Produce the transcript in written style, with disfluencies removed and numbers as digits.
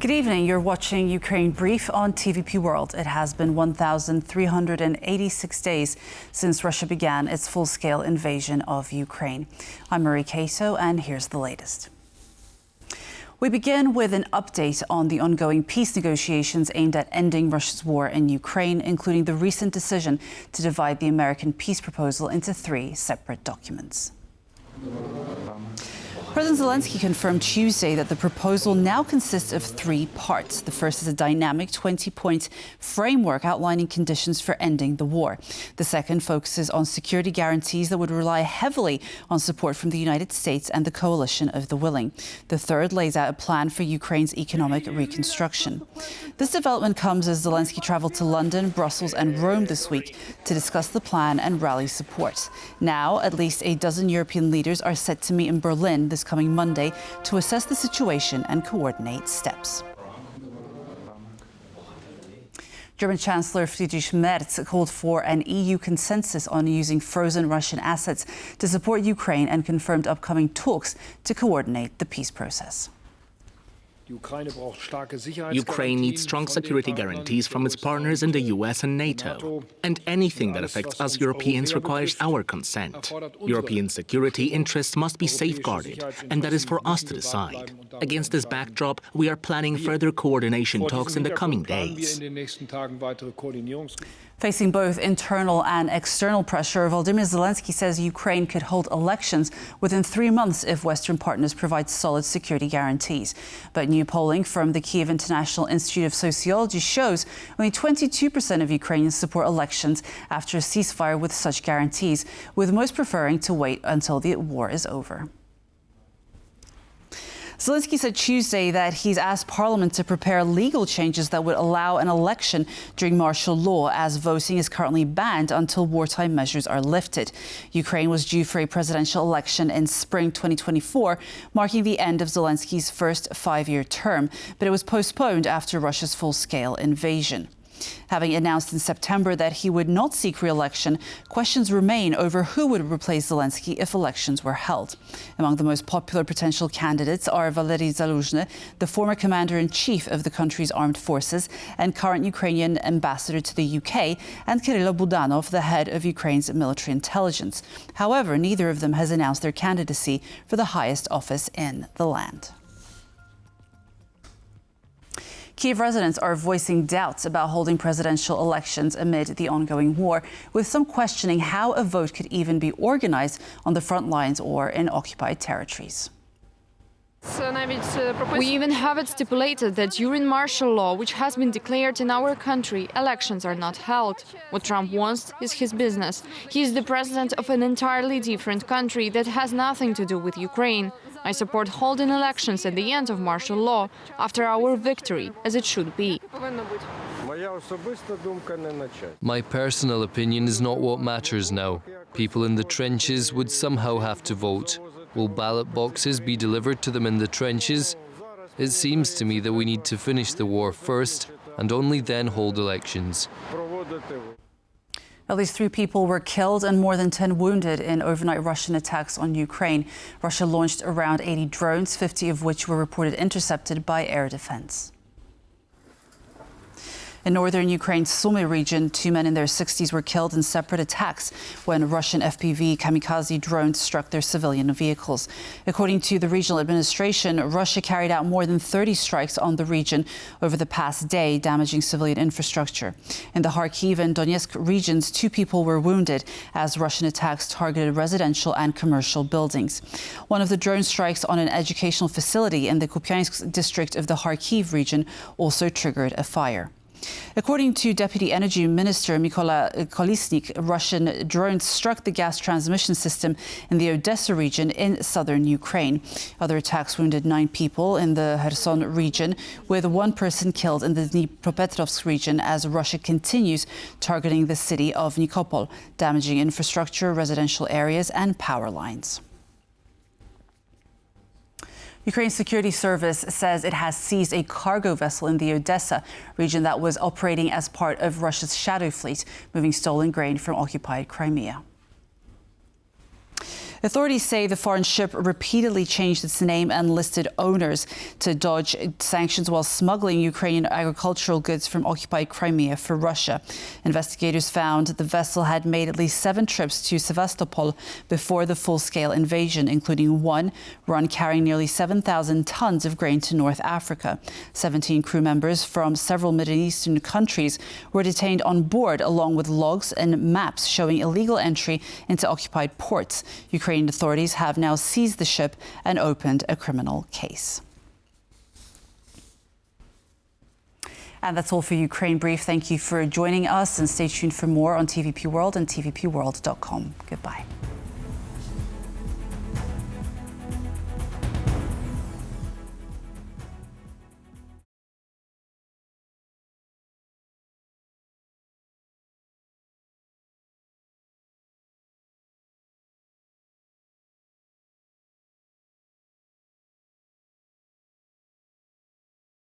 Good evening. You're watching Ukraine Brief on TVP World. It has been 1,386 days since Russia began its full-scale invasion of Ukraine. I'm Marie Caso, and here's the latest. We begin with an update on the ongoing peace negotiations aimed at ending Russia's war in Ukraine, including the recent decision to divide the American peace proposal into 3 separate documents. President Zelenskyy confirmed Tuesday that the proposal now consists of 3 parts. The first is a dynamic 20-point framework outlining conditions for ending the war. The second focuses on security guarantees that would rely heavily on support from the United States and the coalition of the willing. The third lays out a plan for Ukraine's economic reconstruction. This development comes as Zelenskyy traveled to London, Brussels and Rome this week to discuss the plan and rally support. Now, at least a dozen European leaders are set to meet in Berlin this coming Monday to assess the situation and coordinate steps. German Chancellor Friedrich Merz called for an EU consensus on using frozen Russian assets to support Ukraine and confirmed upcoming talks to coordinate the peace process. Ukraine needs strong security guarantees from its partners in the US and NATO. And anything that affects us Europeans requires our consent. European security interests must be safeguarded, and that is for us to decide. Against this backdrop, we are planning further coordination talks in the coming days. Facing both internal and external pressure, Volodymyr Zelenskyy says Ukraine could hold elections within 3 months if Western partners provide solid security guarantees. But new polling from the Kyiv International Institute of Sociology shows only 22% of Ukrainians support elections after a ceasefire with such guarantees, with most preferring to wait until the war is over. Zelenskyy said Tuesday that he's asked Parliament to prepare legal changes that would allow an election during martial law, as voting is currently banned until wartime measures are lifted. Ukraine was due for a presidential election in spring 2024, marking the end of Zelenskyy's first 5-year term, but it was postponed after Russia's full-scale invasion. Having announced in September that he would not seek re-election, questions remain over who would replace Zelenskyy if elections were held. Among the most popular potential candidates are Valery Zaluzhny, the former commander-in-chief of the country's armed forces and current Ukrainian ambassador to the UK, and Kyrylo Budanov, the head of Ukraine's military intelligence. However, neither of them has announced their candidacy for the highest office in the land. Kyiv residents are voicing doubts about holding presidential elections amid the ongoing war, with some questioning how a vote could even be organized on the front lines or in occupied territories. We even have it stipulated that during martial law, which has been declared in our country, elections are not held. What Trump wants is his business. He is the president of an entirely different country that has nothing to do with Ukraine. I support holding elections at the end of martial law, after our victory, as it should be. My personal opinion is not what matters now. People in the trenches would somehow have to vote. Will ballot boxes be delivered to them in the trenches? It seems to me that we need to finish the war first and only then hold elections. At least 3 people were killed and more than 10 wounded in overnight Russian attacks on Ukraine. Russia launched around 80 drones, 50 of which were reported intercepted by air defense. In northern Ukraine's Sumy region, 2 men in their 60s were killed in separate attacks when Russian FPV kamikaze drones struck their civilian vehicles. According to the regional administration, Russia carried out more than 30 strikes on the region over the past day, damaging civilian infrastructure. In the Kharkiv and Donetsk regions, 2 people were wounded as Russian attacks targeted residential and commercial buildings. One of the drone strikes on an educational facility in the Kupiansk district of the Kharkiv region also triggered a fire. According to Deputy Energy Minister Mykola Kolesnik, Russian drones struck the gas transmission system in the Odesa region in southern Ukraine. Other attacks wounded 9 people in the Kherson region, with 1 person killed in the Dnipropetrovsk region as Russia continues targeting the city of Nikopol, damaging infrastructure, residential areas and power lines. Ukraine's security service says it has seized a cargo vessel in the Odesa region that was operating as part of Russia's shadow fleet, moving stolen grain from occupied Crimea. Authorities say the foreign ship repeatedly changed its name and listed owners to dodge sanctions while smuggling Ukrainian agricultural goods from occupied Crimea for Russia. Investigators found the vessel had made at least 7 trips to Sevastopol before the full-scale invasion, including one run carrying nearly 7,000 tons of grain to North Africa. 17 crew members from several Middle Eastern countries were detained on board, along with logs and maps showing illegal entry into occupied ports. Ukrainian authorities have now seized the ship and opened a criminal case. And that's all for Ukraine Brief. Thank you for joining us, and stay tuned for more on TVP World and tvpworld.com. Goodbye.